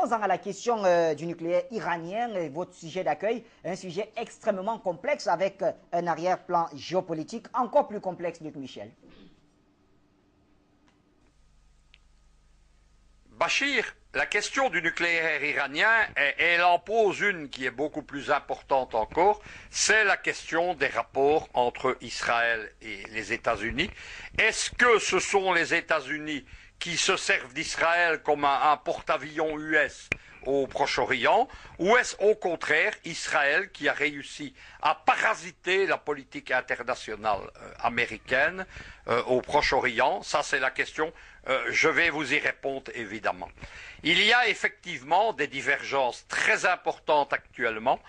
Venons-en à la question du nucléaire iranien, votre sujet d'accueil, un sujet extrêmement complexe avec un arrière-plan géopolitique encore plus complexe, Luc Michel. Bachir, la question du nucléaire iranien, elle en pose une qui est beaucoup plus importante encore, c'est la question des rapports entre Israël et les États-Unis. Est-ce que ce sont les États-Unis qui se servent d'Israël comme un porte-avions US au Proche-Orient, ou est-ce au contraire Israël qui a réussi à parasiter la politique internationale américaine au Proche-Orient? Ça, c'est la question. Je vais vous y répondre évidemment. Il y a effectivement des divergences très importantes actuellement,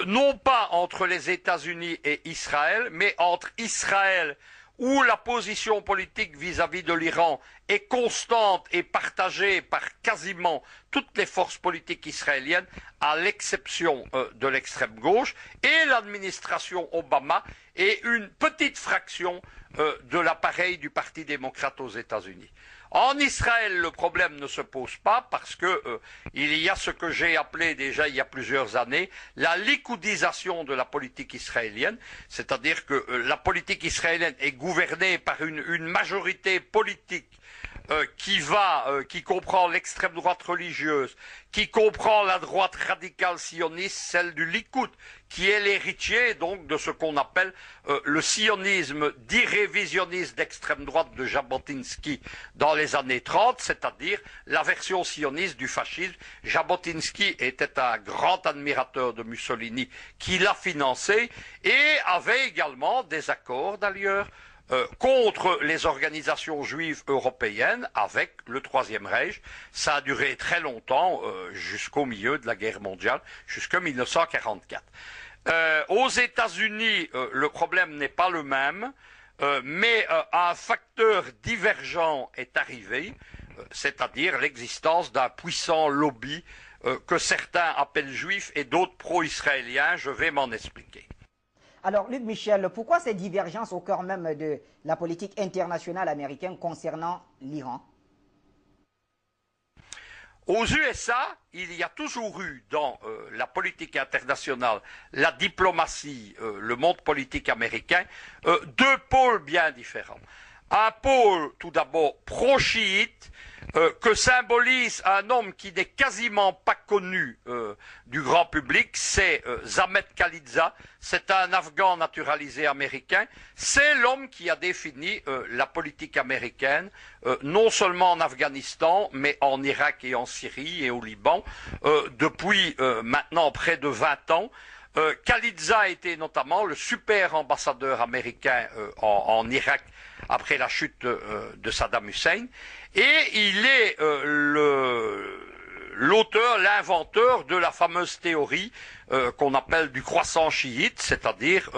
non pas entre les États-Unis et Israël, mais entre Israël, où la position politique vis-à-vis de l'Iran est constante et partagée par quasiment toutes les forces politiques israéliennes, à l'exception de l'extrême gauche, et l'administration Obama et une petite fraction de l'appareil du Parti démocrate aux États-Unis. En Israël, le problème ne se pose pas parce que il y a ce que j'ai appelé déjà il y a plusieurs années la likoudisation de la politique israélienne, c'est-à-dire que la politique israélienne est gouvernée par une majorité politique qui comprend l'extrême droite religieuse, qui comprend la droite radicale sioniste, celle du Likoud, qui est l'héritier donc de ce qu'on appelle le sionisme dit révisionniste d'extrême droite de Jabotinsky dans les années 30, c'est-à-dire la version sioniste du fascisme. Jabotinsky était un grand admirateur de Mussolini qui l'a financé et avait également des accords d'ailleurs contre les organisations juives européennes avec le Troisième Reich. Ça a duré très longtemps, jusqu'au milieu de la guerre mondiale, jusqu'en 1944. Aux États-Unis, le problème n'est pas le même, mais un facteur divergent est arrivé, c'est-à-dire l'existence d'un puissant lobby que certains appellent juif et d'autres pro-israéliens. Je vais m'en expliquer. Alors, Luc Michel, pourquoi ces divergences au cœur même de la politique internationale américaine concernant l'Iran? Aux USA, il y a toujours eu dans la politique internationale, la diplomatie, le monde politique américain, deux pôles bien différents. Un pôle, tout d'abord, pro-chiite, que symbolise un homme qui n'est quasiment pas connu du grand public, c'est Zamet Khalilzad, c'est un Afghan naturalisé américain, c'est l'homme qui a défini la politique américaine, non seulement en Afghanistan, mais en Irak et en Syrie et au Liban, depuis maintenant près de 20 ans. Khalilzad était notamment le super ambassadeur américain en Irak après la chute de Saddam Hussein, et il est l'auteur, l'inventeur de la fameuse théorie qu'on appelle du croissant chiite, c'est-à-dire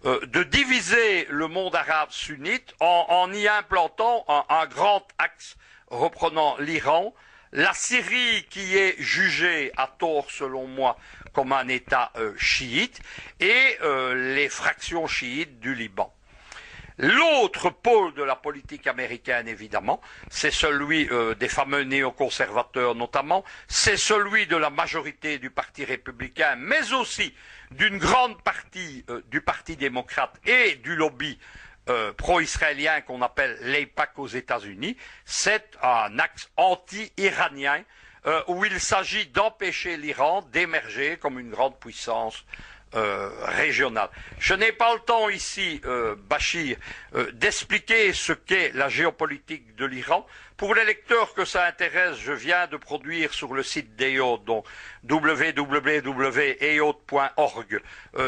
de diviser le monde arabe sunnite en y implantant un grand axe reprenant l'Iran, la Syrie qui est jugée à tort selon moi comme un État chiite, et les fractions chiites du Liban. L'autre pôle de la politique américaine, évidemment, c'est celui des fameux néoconservateurs notamment, c'est celui de la majorité du Parti républicain, mais aussi d'une grande partie du Parti démocrate et du lobby pro-israélien qu'on appelle l'AIPAC aux États-Unis. C'est un axe anti-iranien où il s'agit d'empêcher l'Iran d'émerger comme une grande puissance régionale. Je n'ai pas le temps ici, Bachir, d'expliquer ce qu'est la géopolitique de l'Iran. Pour les lecteurs que ça intéresse, je viens de produire sur le site d'EOD, donc www.eod.org,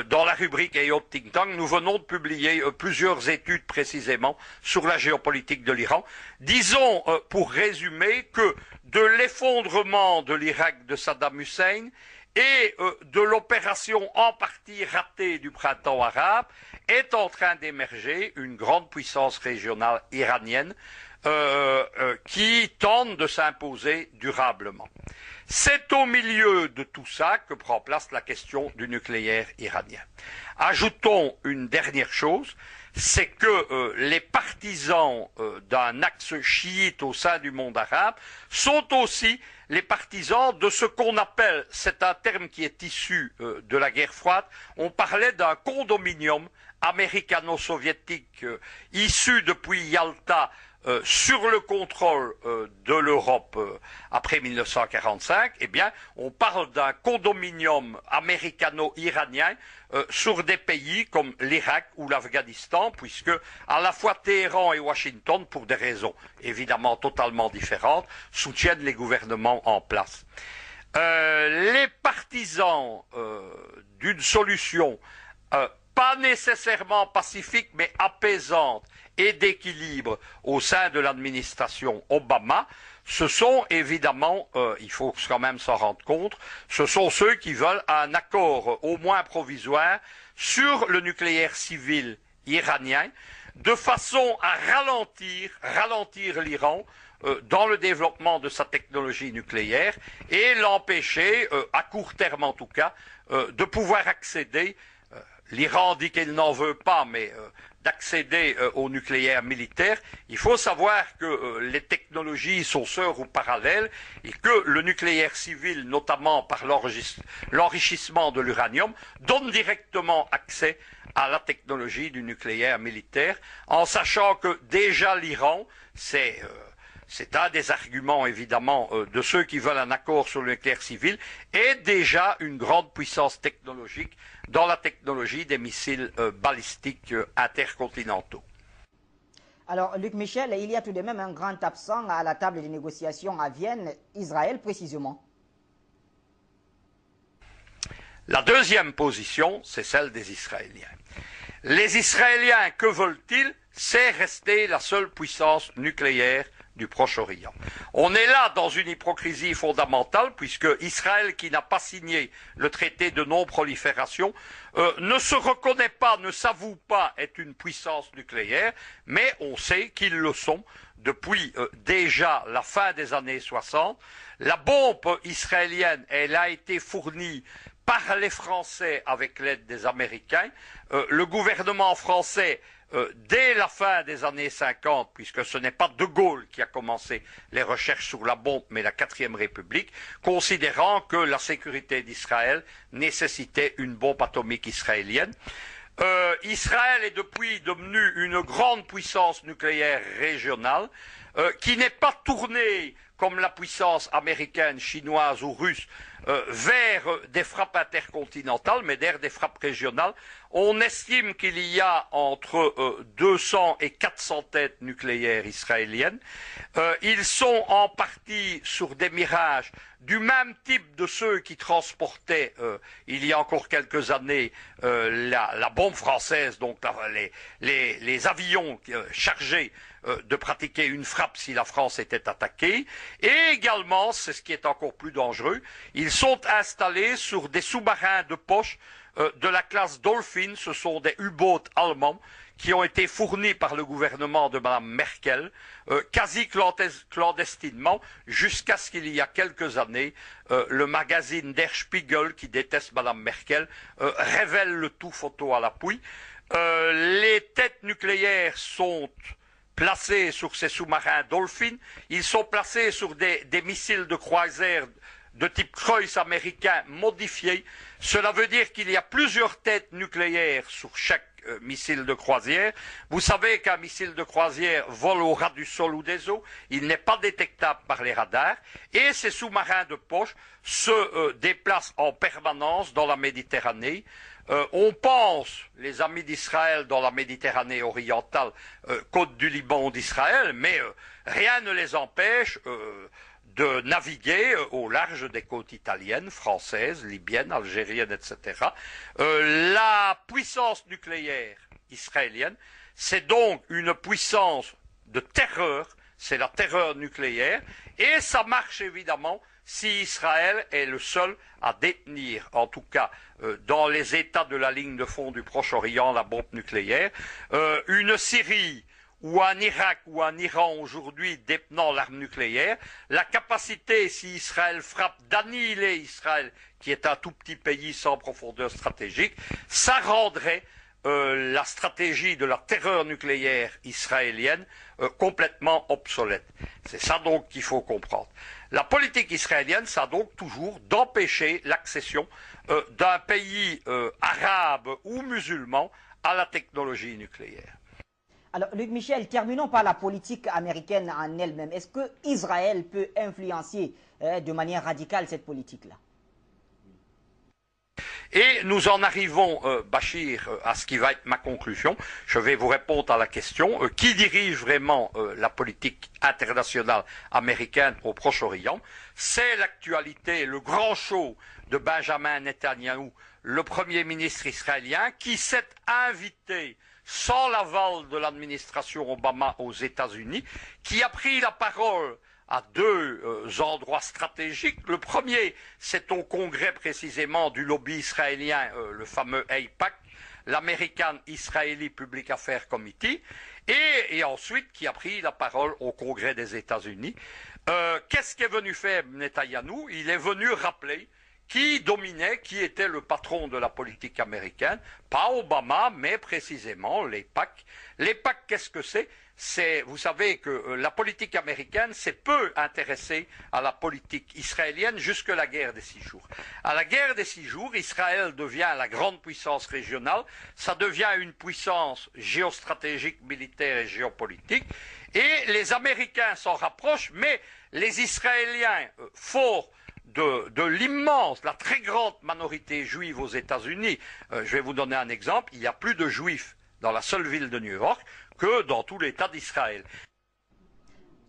dans la rubrique EOD Think Tank, nous venons de publier plusieurs études précisément sur la géopolitique de l'Iran. Disons, pour résumer, que de l'effondrement de l'Irak de Saddam Hussein et de l'opération en partie ratée du printemps arabe est en train d'émerger une grande puissance régionale iranienne qui tente de s'imposer durablement. C'est au milieu de tout ça que prend place la question du nucléaire iranien. Ajoutons une dernière chose, c'est que les partisans d'un axe chiite au sein du monde arabe sont aussi les partisans de ce qu'on appelle, c'est un terme qui est issu de la guerre froide, on parlait d'un condominium américano-soviétique issu depuis Yalta sur le contrôle de l'Europe après 1945, eh bien, on parle d'un condominium américano-iranien sur des pays comme l'Irak ou l'Afghanistan, puisque à la fois Téhéran et Washington, pour des raisons évidemment totalement différentes, soutiennent les gouvernements en place. Les partisans d'une solution pas nécessairement pacifique, mais apaisante et d'équilibre au sein de l'administration Obama, ce sont évidemment, il faut quand même s'en rendre compte, ce sont ceux qui veulent un accord au moins provisoire sur le nucléaire civil iranien, de façon à ralentir l'Iran dans le développement de sa technologie nucléaire et l'empêcher, à court terme en tout cas, de pouvoir accéder. L'Iran dit qu'il n'en veut pas, mais d'accéder au nucléaire militaire. Il faut savoir que les technologies sont sœurs ou parallèles et que le nucléaire civil, notamment par l'enrichissement de l'uranium, donne directement accès à la technologie du nucléaire militaire, en sachant que déjà l'Iran, c'est un des arguments évidemment de ceux qui veulent un accord sur le nucléaire civil, est déjà une grande puissance technologique dans la technologie des missiles balistiques intercontinentaux. Alors, Luc Michel, il y a tout de même un grand absent à la table des négociations à Vienne, Israël précisément. La deuxième position, c'est celle des Israéliens. Les Israéliens, que veulent-ils? C'est rester la seule puissance nucléaire du Proche-Orient. On est là dans une hypocrisie fondamentale, puisque Israël, qui n'a pas signé le traité de non-prolifération, ne se reconnaît pas, ne s'avoue pas être une puissance nucléaire, mais on sait qu'ils le sont depuis déjà la fin des années 60. La bombe israélienne, elle a été fournie par les Français avec l'aide des Américains. Le gouvernement français, dès la fin des années 50, puisque ce n'est pas De Gaulle qui a commencé les recherches sur la bombe, mais la 4e République, considérant que la sécurité d'Israël nécessitait une bombe atomique israélienne. Israël est depuis devenu une grande puissance nucléaire régionale qui n'est pas tournée comme la puissance américaine, chinoise ou russe vers des frappes intercontinentales, mais vers des frappes régionales. On estime qu'il y a entre 200 et 400 têtes nucléaires israéliennes. Ils sont en partie sur des mirages du même type de ceux qui transportaient il y a encore quelques années la bombe française, donc les avions chargés de pratiquer une frappe si la France était attaquée. Et également, c'est ce qui est encore plus dangereux, ils sont installés sur des sous-marins de poche de la classe Dolphin. Ce sont des U-boats allemands qui ont été fournis par le gouvernement de Mme Merkel, quasi clandestinement, jusqu'à ce qu'il y a quelques années, le magazine Der Spiegel, qui déteste Mme Merkel, révèle le tout photo à l'appui. Les têtes nucléaires sont placés sur ces sous-marins Dolphin, ils sont placés sur des missiles de croisière de type Kreuz américain modifiés. Cela veut dire qu'il y a plusieurs têtes nucléaires sur chaque missile de croisière. Vous savez qu'un missile de croisière vole au ras du sol ou des eaux, il n'est pas détectable par les radars, et ces sous-marins de poche se déplacent en permanence dans la Méditerranée. On pense, les amis d'Israël, dans la Méditerranée orientale, côte du Liban d'Israël, mais rien ne les empêche de naviguer au large des côtes italiennes, françaises, libyennes, algériennes, etc. La puissance nucléaire israélienne, c'est donc une puissance de terreur, c'est la terreur nucléaire, et ça marche évidemment si Israël est le seul à détenir, en tout cas dans les États de la ligne de fond du Proche-Orient, la bombe nucléaire. Une Syrie ou un Irak ou un Iran aujourd'hui détenant l'arme nucléaire, la capacité, si Israël frappe, d'annihiler Israël, qui est un tout petit pays sans profondeur stratégique, ça rendrait la stratégie de la terreur nucléaire israélienne complètement obsolète. C'est ça donc qu'il faut comprendre. La politique israélienne, ça donc toujours d'empêcher l'accession d'un pays arabe ou musulman à la technologie nucléaire. Alors, Luc Michel, terminons par la politique américaine en elle-même. Est-ce que Israël peut influencer de manière radicale cette politique-là? Et nous en arrivons, Bachir, à ce qui va être ma conclusion. Je vais vous répondre à la question. Qui dirige vraiment la politique internationale américaine au Proche-Orient? C'est l'actualité, le grand show de Benjamin Netanyahou, le Premier ministre israélien, qui s'est invité sans l'aval de l'administration Obama aux États-Unis, qui a pris la parole à deux endroits stratégiques. Le premier, c'est au congrès précisément du lobby israélien, le fameux AIPAC, l'American Israeli Public Affairs Committee, et ensuite qui a pris la parole au congrès des États-Unis. Qu'est-ce qu'est venu faire Netanyahou? Il est venu rappeler qui dominait, qui était le patron de la politique américaine, pas Obama, mais précisément l'AIPAC. L'AIPAC, qu'est-ce que c'est? Vous savez que la politique américaine s'est peu intéressée à la politique israélienne jusque la guerre des 6 jours. À la guerre des 6 jours, Israël devient la grande puissance régionale, ça devient une puissance géostratégique, militaire et géopolitique, et les Américains s'en rapprochent, mais les Israéliens, forts de l'immense, la très grande minorité juive aux États-Unis, je vais vous donner un exemple, il y a plus de juifs dans la seule ville de New York que dans tout l'État d'Israël.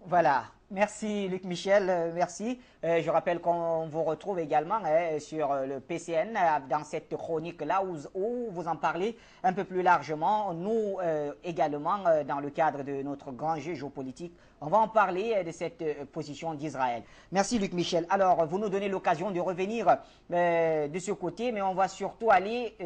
Voilà. Merci Luc Michel, merci. Je rappelle qu'on vous retrouve également sur le PCN dans cette chronique-là où vous en parlez un peu plus largement. Nous également, dans le cadre de notre grand jeu géopolitique, on va en parler de cette position d'Israël. Merci Luc Michel. Alors, vous nous donnez l'occasion de revenir de ce côté, mais on va surtout aller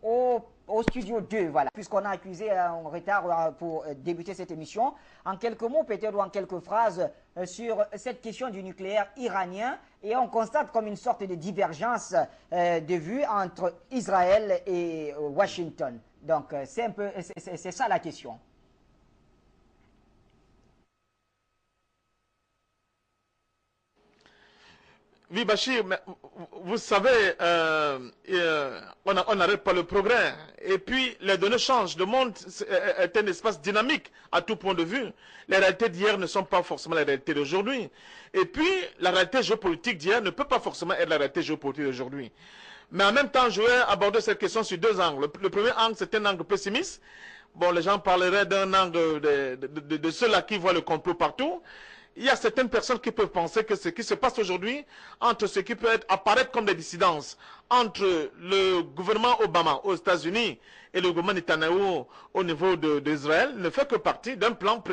au studio 2, voilà. Puisqu'on a accusé un retard pour débuter cette émission, en quelques mots peut-être ou en quelques phrases sur cette question du nucléaire iranien, et on constate comme une sorte de divergence de vue entre Israël et Washington. Donc c'est ça la question. Oui, Bachir, mais vous savez, on n'arrête pas le progrès. Et puis, les données changent. Le monde est un espace dynamique à tout point de vue. Les réalités d'hier ne sont pas forcément les réalités d'aujourd'hui. Et puis, la réalité géopolitique d'hier ne peut pas forcément être la réalité géopolitique d'aujourd'hui. Mais en même temps, je vais aborder cette question sur deux angles. Le premier angle, c'est un angle pessimiste. Bon, les gens parleraient d'un angle de ceux-là qui voient le complot partout. Il y a certaines personnes qui peuvent penser que ce qui se passe aujourd'hui, entre ce qui peut apparaître comme des dissidences, entre le gouvernement Obama aux États-Unis et le gouvernement Netanyahou au niveau d'Israël, ne fait que partie d'un plan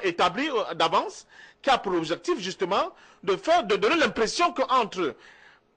établi d'avance, qui a pour objectif justement de donner l'impression qu'entre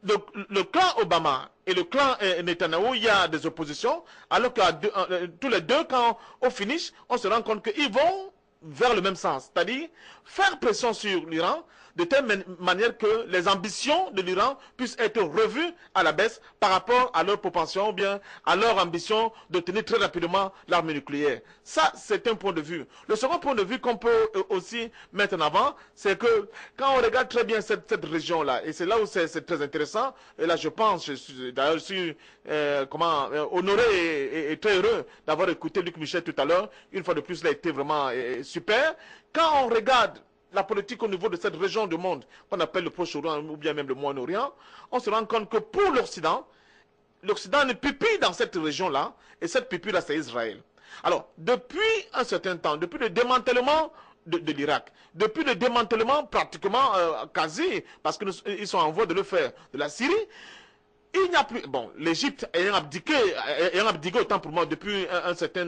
le clan Obama et le clan Netanyahou, il y a des oppositions, alors que tous les deux, quand au finish, on se rend compte qu'ils vont vers le même sens, c'est-à-dire faire pression sur l'Iran de telle manière que les ambitions de l'Iran puissent être revues à la baisse par rapport à leur propension ou bien à leur ambition d'obtenir très rapidement l'arme nucléaire. Ça, c'est un point de vue. Le second point de vue qu'on peut aussi mettre en avant, c'est que quand on regarde très bien cette région-là, et c'est là où c'est très intéressant, et là je pense, d'ailleurs je suis honoré et très heureux d'avoir écouté Luc Michel tout à l'heure. Une fois de plus, il a été vraiment super. Quand on regarde la politique au niveau de cette région du monde qu'on appelle le Proche-Orient ou bien même le Moyen-Orient, on se rend compte que pour l'Occident ne pupille dans cette région-là, et cette pupille-là, c'est Israël. Alors, depuis un certain temps, depuis le démantèlement de l'Irak, depuis le démantèlement pratiquement quasi, parce qu'ils sont en voie de le faire, de la Syrie, il n'y a plus. Bon, l'Égypte ayant abdiqué autant pour moi depuis un certain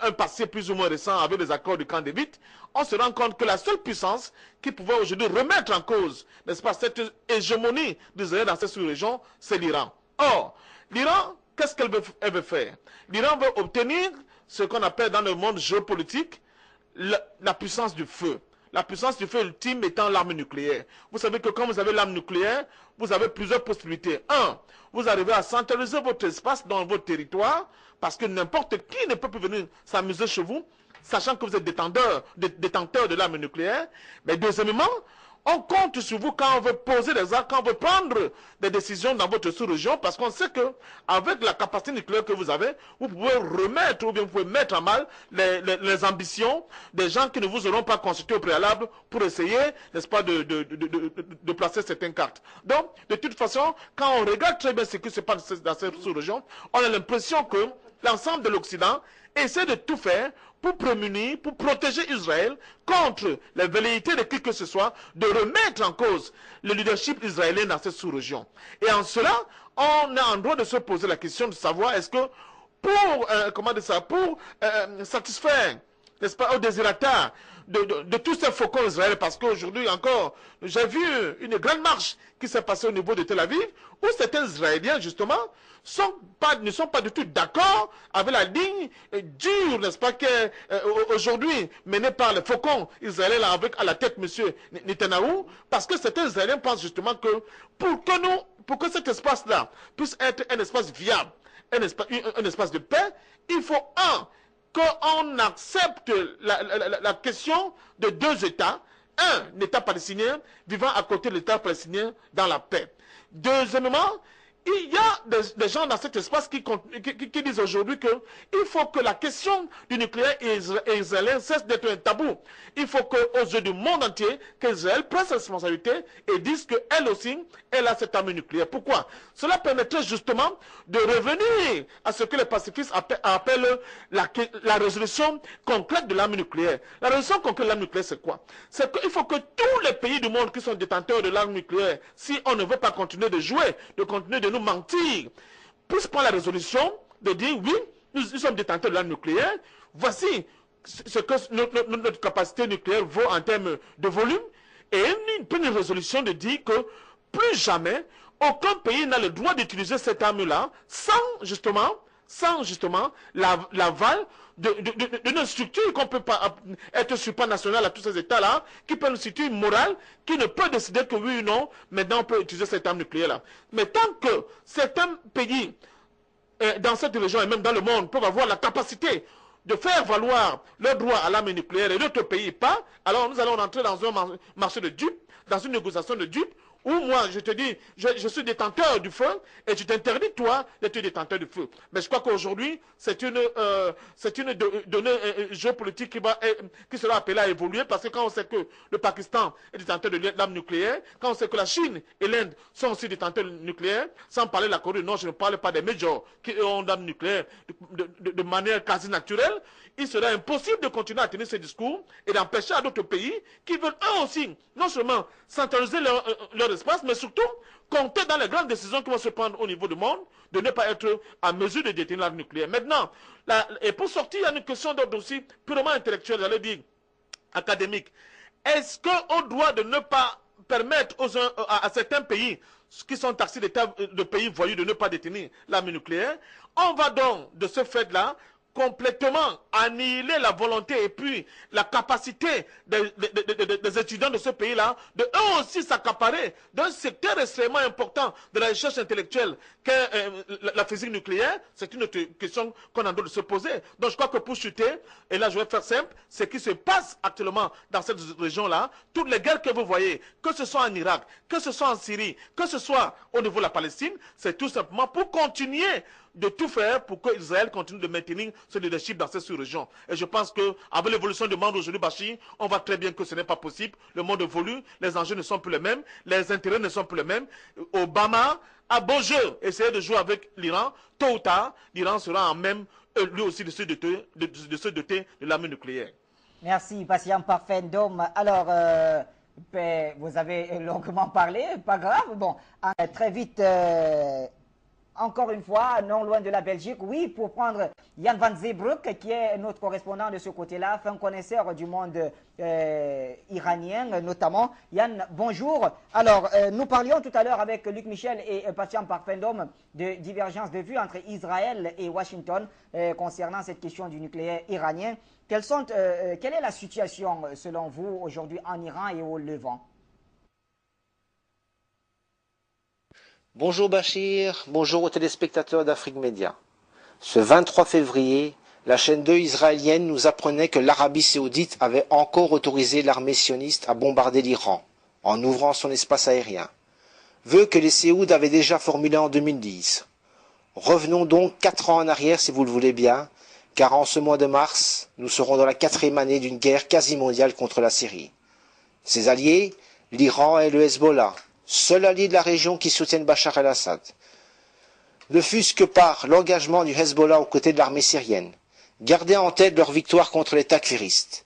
un passé plus ou moins récent avec les accords du Camp David, on se rend compte que la seule puissance qui pouvait aujourd'hui remettre en cause, n'est-ce pas, cette hégémonie d'Israël dans cette sous-région, c'est l'Iran. Or, l'Iran, qu'est-ce qu'elle veut faire? L'Iran veut obtenir ce qu'on appelle dans le monde géopolitique la puissance du feu. la puissance du feu ultime étant l'arme nucléaire. Vous savez que quand vous avez l'arme nucléaire, vous avez plusieurs possibilités. Un, vous arrivez à centraliser votre espace dans votre territoire, parce que n'importe qui ne peut plus venir s'amuser chez vous, sachant que vous êtes détenteur de l'arme nucléaire. Mais deuxièmement, on compte sur vous quand on veut poser des actes, quand on veut prendre des décisions dans votre sous-région, parce qu'on sait que avec la capacité nucléaire que vous avez, vous pouvez remettre ou bien vous pouvez mettre à mal les ambitions des gens qui ne vous auront pas consulté au préalable pour essayer, n'est-ce pas, de placer certaines cartes. Donc, de toute façon, quand on regarde très bien ce qui se passe dans cette sous-région, on a l'impression que l'ensemble de l'Occident essaie de tout faire pour prémunir, pour protéger Israël contre les velléités de qui que ce soit, de remettre en cause le leadership israélien dans cette sous-région. Et en cela, on est en droit de se poser la question de savoir est-ce que pour satisfaire, n'est-ce pas, aux désirateurs de tous ces faucons israéliens, parce qu'aujourd'hui encore, j'ai vu une grande marche qui s'est passée au niveau de Tel Aviv, où certains Israéliens, justement, ne sont pas du tout d'accord avec la ligne dure, n'est-ce pas, aujourd'hui menée par les faucons israéliens avec à la tête M. Netanyahou, parce que certains Israéliens pensent justement que pour que cet espace-là puisse être un espace viable, un espace de paix, il faut qu'on accepte la question de deux États, un État palestinien vivant à côté de l'État palestinien dans la paix. Deuxièmement, il y a des gens dans cet espace qui disent aujourd'hui qu'il faut que la question du nucléaire israélien cesse d'être un tabou. Il faut qu'aux yeux du monde entier, qu'Israël prenne sa responsabilité et dise qu'elle aussi, elle a cette arme nucléaire. Pourquoi? Cela permettrait justement de revenir à ce que les pacifistes appellent la résolution concrète de l'arme nucléaire. La résolution concrète de l'arme nucléaire, c'est quoi? C'est qu'il faut que tous les pays du monde qui sont détenteurs de l'arme nucléaire, si on ne veut pas continuer de jouer, de continuer de nous mentir, puissent prendre la résolution de dire oui, nous sommes détenteurs de l'arme nucléaire, voici ce que notre capacité nucléaire vaut en termes de volume, et une résolution de dire que plus jamais aucun pays n'a le droit d'utiliser cette arme-là sans justement l'aval d'une structure qu'on peut pas être supranationale à tous ces États-là, qui peut une structure morale, qui ne peut décider que oui ou non, maintenant on peut utiliser cette arme nucléaire-là. Mais tant que certains pays dans cette région et même dans le monde peuvent avoir la capacité de faire valoir leur droit à l'arme nucléaire et d'autres pays pas, alors nous allons rentrer dans un marché de dupes, dans une négociation de dupes, où moi je te dis, je suis détenteur du feu et tu t'interdis toi d'être détenteur du feu. Mais je crois qu'aujourd'hui, c'est une donnée géopolitique qui sera appelée à évoluer, parce que quand on sait que le Pakistan est détenteur de l'arme nucléaire, quand on sait que la Chine et l'Inde sont aussi détenteurs nucléaires, sans parler de la Corée du Nord, je ne parle pas des majors qui ont l'arme nucléaire de manière quasi naturelle, il serait impossible de continuer à tenir ce discours et d'empêcher à d'autres pays qui veulent eux aussi non seulement centraliser leur espace, mais surtout compter dans les grandes décisions qui vont se prendre au niveau du monde, de ne pas être à mesure de détenir l'arme nucléaire. Maintenant, et pour sortir, il y a une question d'ordre aussi purement intellectuelle, j'allais dire académique. Est-ce qu'on doit de ne pas permettre à certains pays qui sont taxés de pays voyous de ne pas détenir l'arme nucléaire? On va donc, de ce fait-là, complètement annihiler la volonté et puis la capacité des étudiants de ce pays-là de eux aussi s'accaparer d'un secteur extrêmement important de la recherche intellectuelle qu'est la physique nucléaire. C'est une autre question qu'on a le droit de se poser. Donc je crois que pour chuter, et là je vais faire simple, ce qui se passe actuellement dans cette région-là, toutes les guerres que vous voyez, que ce soit en Irak, que ce soit en Syrie, que ce soit au niveau de la Palestine, c'est tout simplement pour continuer de tout faire pour que Israël continue de maintenir ce leadership dans cette sous-région. Et je pense qu'avec l'évolution du monde aujourd'hui, Bachir, on voit très bien que ce n'est pas possible. Le monde évolue, les enjeux ne sont plus les mêmes, les intérêts ne sont plus les mêmes. Obama a beau jeu essayer de jouer avec l'Iran. Tôt ou tard, l'Iran sera en même, lui aussi, de se doter de l'arme nucléaire. Merci, patient parfait d'homme. Alors, vous avez longuement parlé, pas grave. Bon, très vite... encore une fois, non loin de la Belgique. Oui, pour prendre Jan van Zeebroek, qui est notre correspondant de ce côté-là, fin connaisseur du monde iranien notamment. Yann, bonjour. Alors, nous parlions tout à l'heure avec Luc Michel et Patience Parfendom de divergence de vues entre Israël et Washington concernant cette question du nucléaire iranien. Quelle est la situation, selon vous, aujourd'hui en Iran et au Levant? Bonjour Bachir, bonjour aux téléspectateurs d'Afrique Média. Ce 23 février, la chaîne 2 israélienne nous apprenait que l'Arabie saoudite avait encore autorisé l'armée sioniste à bombarder l'Iran, en ouvrant son espace aérien. Vœu que les Séouds avaient déjà formulé en 2010. Revenons donc 4 ans en arrière si vous le voulez bien, car en ce mois de mars, nous serons dans la 4e année d'une guerre quasi mondiale contre la Syrie. Ses alliés, l'Iran et le Hezbollah, seul allié de la région qui soutiennent Bachar el-Assad. Ne fût-ce que par l'engagement du Hezbollah aux côtés de l'armée syrienne. Gardez en tête leur victoire contre les takfiristes.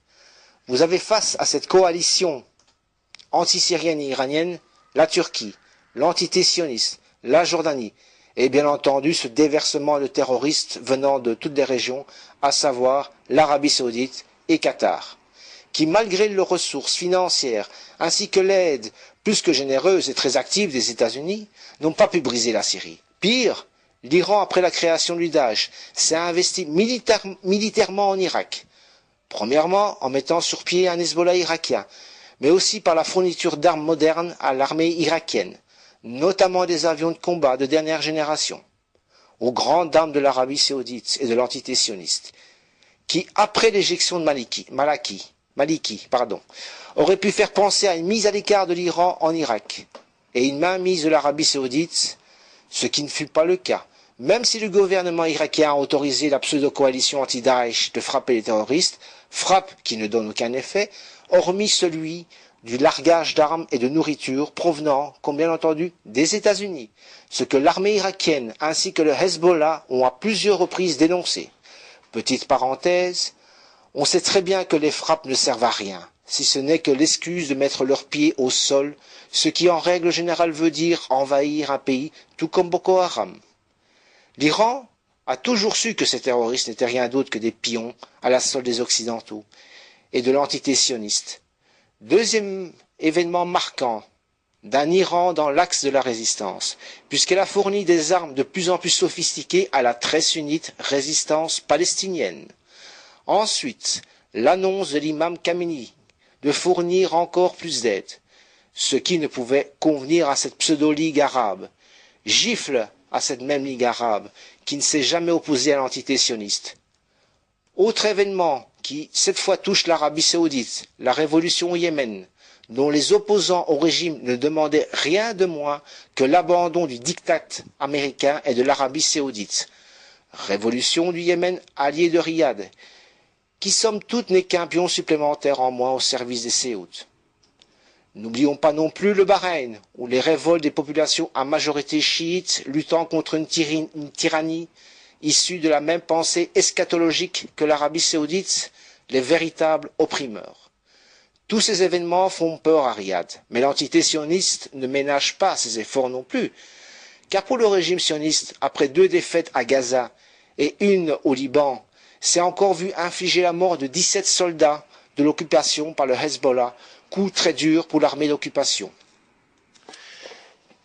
Vous avez face à cette coalition anti-syrienne et iranienne la Turquie, l'entité sioniste, la Jordanie et bien entendu ce déversement de terroristes venant de toutes les régions, à savoir l'Arabie saoudite et Qatar, qui malgré leurs ressources financières ainsi que l'aide plus que généreuse et très active des États-Unis, n'ont pas pu briser la Syrie. Pire, l'Iran, après la création du Daesh, s'est investi militairement en Irak. Premièrement, en mettant sur pied un Hezbollah irakien, mais aussi par la fourniture d'armes modernes à l'armée irakienne, notamment des avions de combat de dernière génération, aux grandes dames de l'Arabie saoudite et de l'entité sioniste, qui, après l'éjection de Maliki, aurait pu faire penser à une mise à l'écart de l'Iran en Irak et une mainmise de l'Arabie saoudite, ce qui ne fut pas le cas, même si le gouvernement irakien a autorisé la pseudo-coalition anti-Daesh de frapper les terroristes, frappe qui ne donne aucun effet, hormis celui du largage d'armes et de nourriture provenant, comme bien entendu, des États-Unis, ce que l'armée irakienne ainsi que le Hezbollah ont à plusieurs reprises dénoncé. Petite parenthèse, on sait très bien que les frappes ne servent à rien, si ce n'est que l'excuse de mettre leurs pieds au sol, ce qui en règle générale veut dire envahir un pays, tout comme Boko Haram. L'Iran a toujours su que ces terroristes n'étaient rien d'autre que des pions à la solde des Occidentaux et de l'entité sioniste. Deuxième événement marquant d'un Iran dans l'axe de la résistance, puisqu'elle a fourni des armes de plus en plus sophistiquées à la très sunnite résistance palestinienne. Ensuite, l'annonce de l'imam Khamenei de fournir encore plus d'aide, ce qui ne pouvait convenir à cette pseudo-ligue arabe, gifle à cette même ligue arabe qui ne s'est jamais opposée à l'entité sioniste. Autre événement qui, cette fois, touche l'Arabie saoudite, la révolution au Yémen, dont les opposants au régime ne demandaient rien de moins que l'abandon du diktat américain et de l'Arabie saoudite. Révolution du Yémen, allié de Riyad, qui somme toute n'est qu'un pion supplémentaire en moins au service des Séouds. N'oublions pas non plus le Bahreïn, où les révoltes des populations à majorité chiite luttant contre une tyrannie issue de la même pensée eschatologique que l'Arabie saoudite, les véritables opprimeurs. Tous ces événements font peur à Riyad, mais l'entité sioniste ne ménage pas ses efforts non plus, car pour le régime sioniste, après 2 défaites à Gaza et une au Liban, s'est encore vu infliger la mort de 17 soldats de l'occupation par le Hezbollah, coup très dur pour l'armée d'occupation.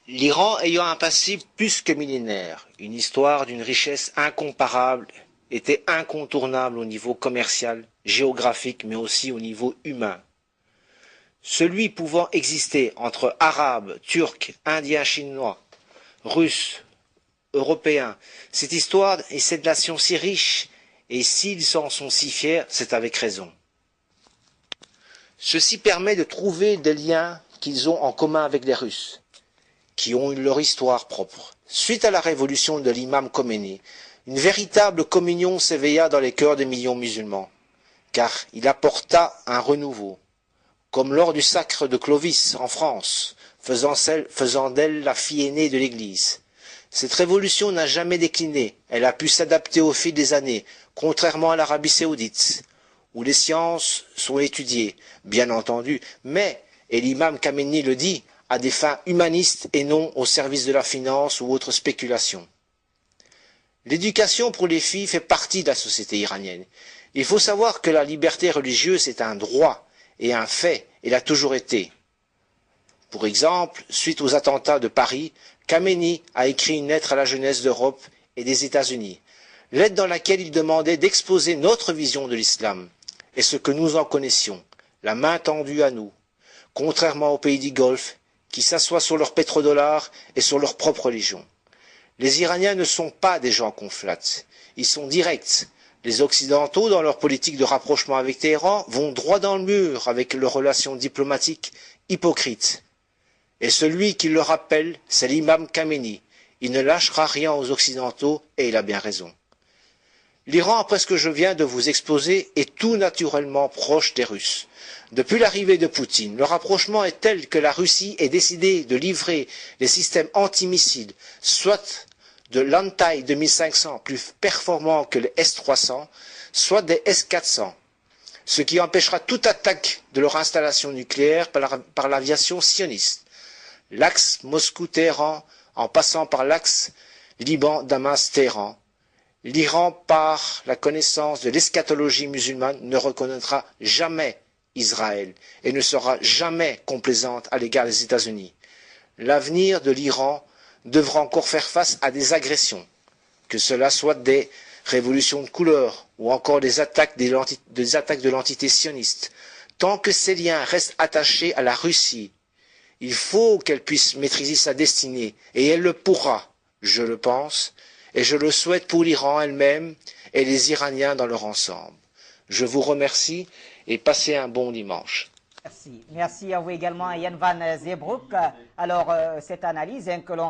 L'Iran ayant un passé plus que millénaire, une histoire d'une richesse incomparable, était incontournable au niveau commercial, géographique, mais aussi au niveau humain. Celui pouvant exister entre Arabes, Turcs, Indiens, Chinois, Russes, Européens, cette histoire et cette nation si riche, et s'ils en sont si fiers, c'est avec raison. Ceci permet de trouver des liens qu'ils ont en commun avec les Russes, qui ont eu leur histoire propre. Suite à la révolution de l'imam Khomeini, une véritable communion s'éveilla dans les cœurs des millions musulmans, car il apporta un renouveau, comme lors du sacre de Clovis en France, faisant d'elle la fille aînée de l'Église. Cette révolution n'a jamais décliné, elle a pu s'adapter au fil des années, contrairement à l'Arabie saoudite, où les sciences sont étudiées, bien entendu, mais, et l'imam Khamenei le dit, à des fins humanistes et non au service de la finance ou autres spéculations. L'éducation pour les filles fait partie de la société iranienne. Il faut savoir que la liberté religieuse est un droit et un fait, et l'a toujours été. Pour exemple, suite aux attentats de Paris, Khamenei a écrit une lettre à la jeunesse d'Europe et des États-Unis, lettre dans laquelle il demandait d'exposer notre vision de l'islam et ce que nous en connaissions, la main tendue à nous, contrairement aux pays du Golfe qui s'assoient sur leurs pétrodollars et sur leur propre religion. Les Iraniens ne sont pas des gens qu'on flatte, ils sont directs. Les Occidentaux, dans leur politique de rapprochement avec Téhéran, vont droit dans le mur avec leurs relations diplomatiques hypocrites. Et celui qui le rappelle, c'est l'imam Khamenei. Il ne lâchera rien aux Occidentaux et il a bien raison. L'Iran, après ce que je viens de vous exposer, est tout naturellement proche des Russes. Depuis l'arrivée de Poutine, le rapprochement est tel que la Russie ait décidé de livrer les systèmes antimissiles, soit de l'Antai 2500 plus performants que les S-300, soit des S-400, ce qui empêchera toute attaque de leur installation nucléaire par l'aviation sioniste. L'axe Moscou-Téhéran, en passant par l'axe Liban-Damas-Téhéran. L'Iran, par la connaissance de l'eschatologie musulmane, ne reconnaîtra jamais Israël et ne sera jamais complaisante à l'égard des États-Unis. L'avenir de l'Iran devra encore faire face à des agressions, que cela soit des révolutions de couleur ou encore des attaques de l'entité sioniste. Tant que ces liens restent attachés à la Russie, il faut qu'elle puisse maîtriser sa destinée, et elle le pourra, je le pense, et je le souhaite pour l'Iran elle-même et les Iraniens dans leur ensemble. Je vous remercie et passez un bon dimanche. Merci. Merci à vous également, Yann Van Zeebroek. Alors, cette analyse que l'on